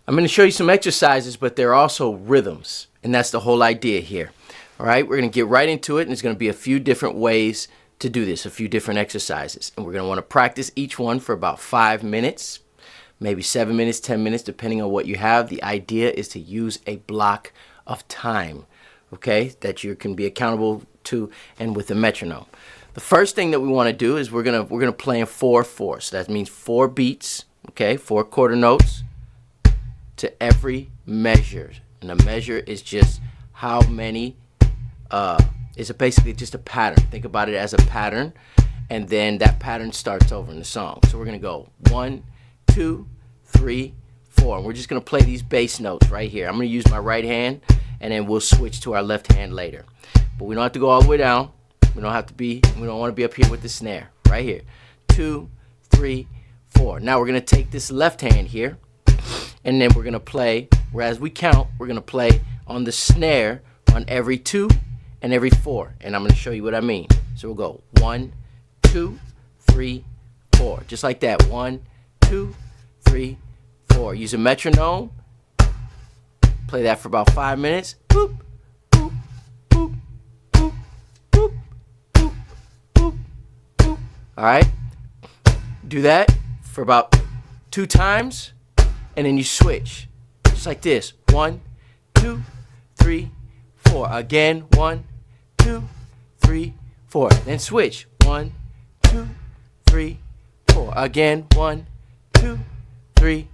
I'm going to show you some exercises, but they're also rhythms, and that's the whole idea here. All right, we're going to get right into it, and there's going to be a few different ways to do this, a few different exercises, and we're going to want to practice each one for about 5 minutes, maybe 7 minutes, 10 minutes, depending on what you have. The idea is to use a block of time, okay, that you can be accountable to, and with a metronome. The first thing that we want to do is we're gonna play in 4/4. So that means 4 beats, okay, 4 quarter notes to every measure, and the measure is just how many. It's basically just a pattern. Think about it as a pattern, and then that pattern starts over in the song. So we're gonna go 1, 2, 3, 4. And we're just gonna play these bass notes right here. I'm gonna use my right hand, and then we'll switch to our left hand later. But we don't have to go all the way down. We don't want to be up here with the snare. Right here. 2, 3, 4. Now we're gonna take this left hand here, and then we're gonna play, whereas we count, we're gonna play on the snare on every 2 and every 4. And I'm gonna show you what I mean. So we'll go 1, 2, 3, 4. Just like that. 1, 2, 3, 4. Use a metronome. Play that for about 5 minutes. Boop, boop, boop, boop, boop, boop, boop, boop. All right. Do that for about 2 times, and then you switch, just like this. 1, 2, 3, 4. Again. 1, 2, 3, 4. Then switch. 1, 2, 3, 4. Again. 1, 2, 3,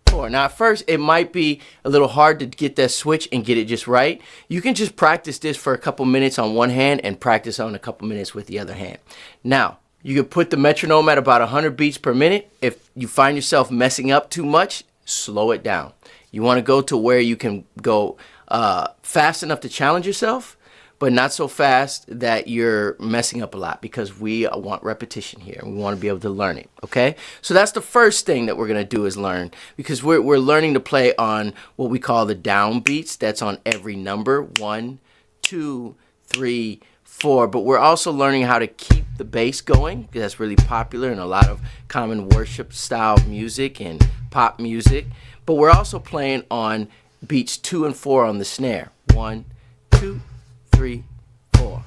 4. Now at first it might be a little hard to get that switch and get it just right. You can just practice this for a couple minutes on one hand and practice on a couple minutes with the other hand. Now you can put the metronome at about 100 beats per minute. If you find yourself messing up too much, slow it down. You want to go to where you can go fast enough to challenge yourself, but not so fast that you're messing up a lot, because we want repetition here. We want to be able to learn it, okay? So that's the first thing that we're going to do, is learn, because we're learning to play on what we call the down beats. That's on every number, 1, 2, 3, 4. But we're also learning how to keep the bass going, because that's really popular in a lot of common worship style music and pop music. But we're also playing on beats 2 and 4 on the snare. 1, 2, 3, 4.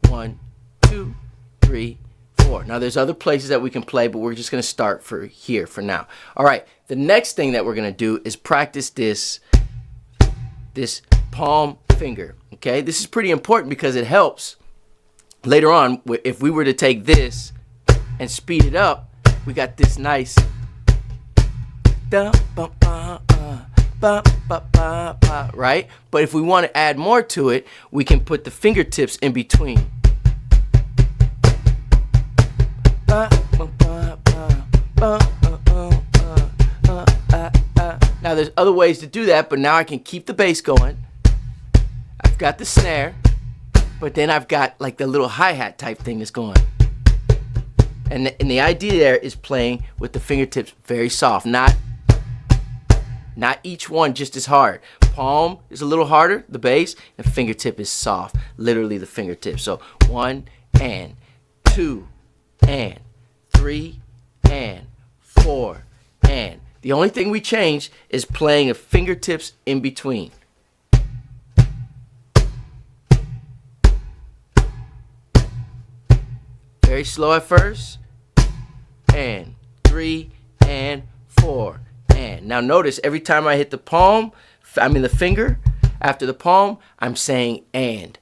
1, 2, 3, 4. Now there's other places that we can play, but we're just going to start for here for now. All right. The next thing that we're going to do is practice this palm finger. Okay. This is pretty important because it helps later on. If we were to take this and speed it up, we got this nice. Right? But if we want to add more to it, we can put the fingertips in between. Now there's other ways to do that, but now I can keep the bass going. I've got the snare, but then I've got like the little hi-hat type thing that's going. And the idea there is playing with the fingertips very soft, not each one just as hard. Palm is a little harder, the bass, and fingertip is soft, literally the fingertip. So 1 and 2 and 3 and 4 and. The only thing we change is playing the fingertips in between. Very slow at first. And 3 and 4 and. Now notice every time I hit the palm, the finger after the palm, I'm saying and.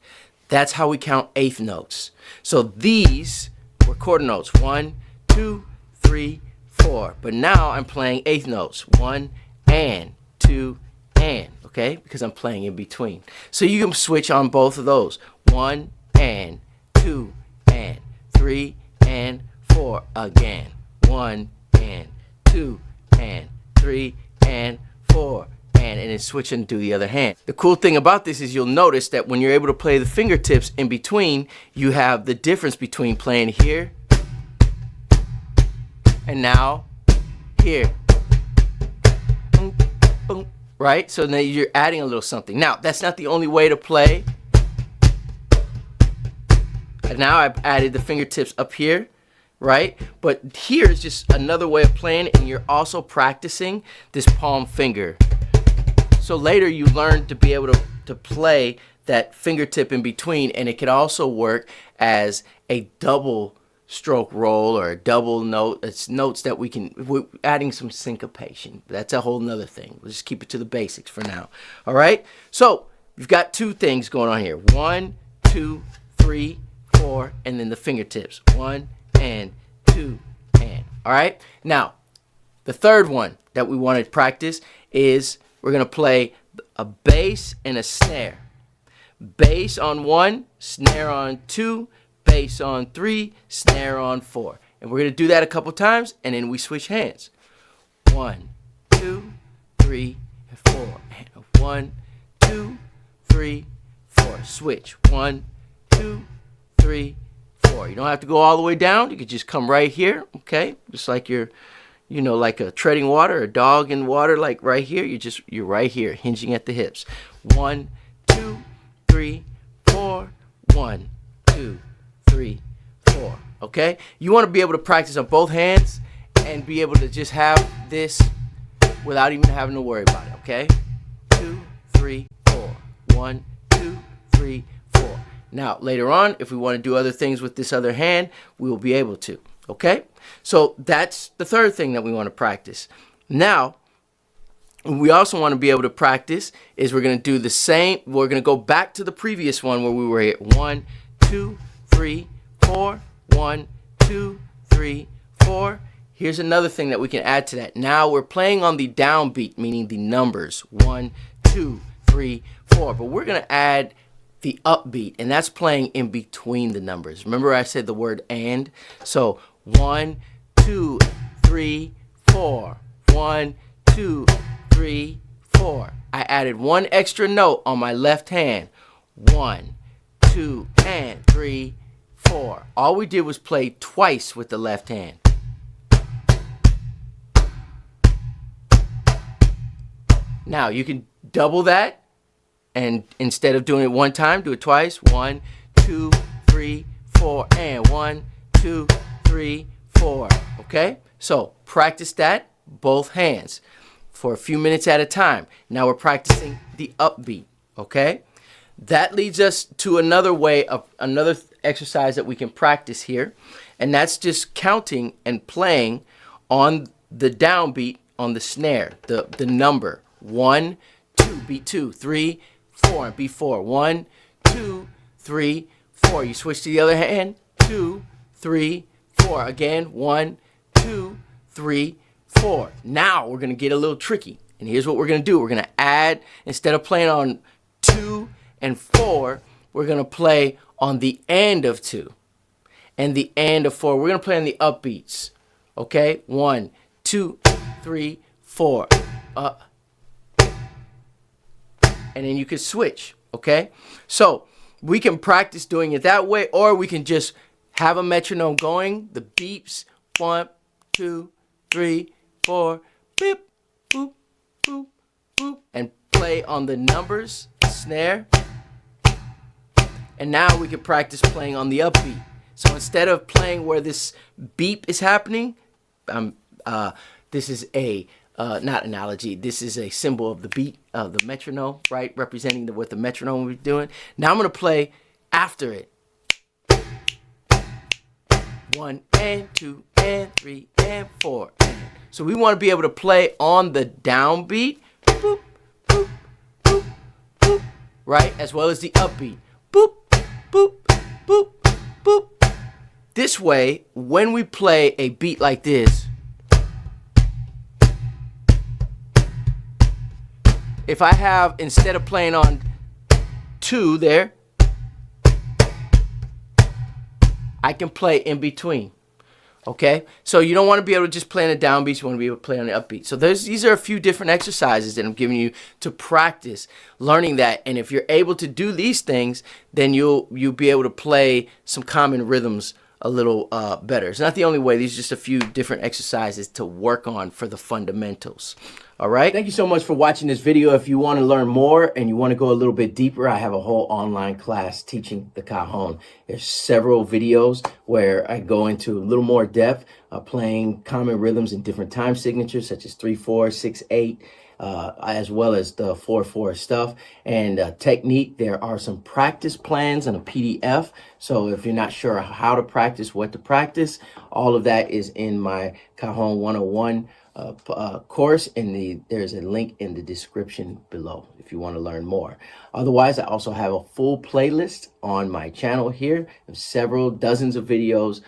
That's how we count eighth notes. So these were quarter notes. 1, 2, 3, 4. But now I'm playing eighth notes. 1 and 2 and. Okay? Because I'm playing in between. So you can switch on both of those. 1 and 2 and 3 and 4 again. 1 and 2 and 3 and 4 and then switching to the other hand. The cool thing about this is you'll notice that when you're able to play the fingertips in between, you have the difference between playing here and now here. Right? So now you're adding a little something. Now, that's not the only way to play. And now I've added the fingertips up here, right? But here is just another way of playing, and you're also practicing this palm finger. So later you learn to be able to play that fingertip in between, and it can also work as a double stroke roll or a double note. It's notes that we're adding some syncopation. That's a whole nother thing. We'll just keep it to the basics for now. All right, so you've got two things going on here. 1, 2, 3, 4, and then the fingertips. 1 and 2 and. All right, now the third one that we want to practice is we're going to play a bass and a snare. Bass on 1, snare on 2, bass on 3, snare on 4. And we're going to do that a couple times, and then we switch hands. 1, 2, 3, 4. And 1, 2, 3, 4. Switch. 1, 2, 3, 4. You don't have to go all the way down. You could just come right here, okay? Just like you're, like a treading water, a dog in water, like right here. You're right here, hinging at the hips. 1, 2, 3, 4. 1, 2, 3, 4. Okay? You want to be able to practice on both hands and be able to just have this without even having to worry about it. Okay? 2, 3, 4. 1, 2, 3, 4. Now, later on, if we want to do other things with this other hand, we will be able to. Okay? So that's the third thing that we want to practice. Now, we also want to be able to practice is we're going to do the same. We're going to go back to the previous one where we were at 1, 2, 3, 4. 1, 2, 3, 4. Here's another thing that we can add to that. Now we're playing on the downbeat, meaning the numbers 1, 2, 3, 4. But we're going to add the upbeat, and that's playing in between the numbers. Remember I said the word and? So 1, 2, 3, 4. 1, 2, 3, 4. I added one extra note on my left hand. 1, 2, and 3, 4. All we did was play twice with the left hand. Now you can double that, and instead of doing it one time, do it twice. 1, 2, 3, 4, and 1, 2, 3, 4. Okay? So practice that, both hands, for a few minutes at a time. Now we're practicing the upbeat. Okay? That leads us to another exercise that we can practice here, and that's just counting and playing on the downbeat on the snare, the number 1, 2, beat 2, 3, 4, and beat 4. 1, 2, 3, 4. You switch to the other hand. 2, 3, 4. Again. 1, 2, 3, 4. Now we're gonna get a little tricky, and here's what we're gonna do. We're gonna add, instead of playing on 2 and 4, we're going to play on the end of 2 and the end of 4. We're going to play on the upbeats. Okay? 1, 2, 3, 4. And then you can switch. Okay? So we can practice doing it that way, or we can just have a metronome going, the beeps. 1, 2, 3, 4. Beep, boop, boop, boop. And play on the numbers, snare. And now we can practice playing on the upbeat. So instead of playing where this beep is happening, this is a, not analogy, this is a symbol of the beat of the metronome, right? Representing what the metronome will be doing. Now I'm going to play after it. 1 and 2 and 3 and 4. And. So we want to be able to play on the downbeat, boop, boop, boop, boop, right? As well as the upbeat. Boop, boop, boop, boop. This way, when we play a beat like this, if I have, instead of playing on 2 there, I can play in between. Okay, so you don't want to be able to just play on the downbeats. You want to be able to play on the upbeat. So these are a few different exercises that I'm giving you to practice learning that. And if you're able to do these things, then you'll be able to play some common rhythms a little better. It's not the only way. These are just a few different exercises to work on for the fundamentals. All right. Thank you so much for watching this video. If you want to learn more and you want to go a little bit deeper, I have a whole online class teaching the Cajon. There's several videos where I go into a little more depth, playing common rhythms in different time signatures, such as 3/4, 6/8, as well as the 4/4 stuff. And technique, there are some practice plans and a PDF. So if you're not sure how to practice, what to practice, all of that is in my Cajon 101 course. There's a link in the description below if you want to learn more. Otherwise, I also have a full playlist on my channel here of several dozens of videos.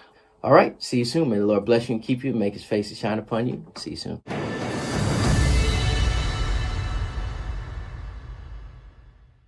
All right, see you soon. May the Lord bless you and keep you, make his face to shine upon you. See you soon.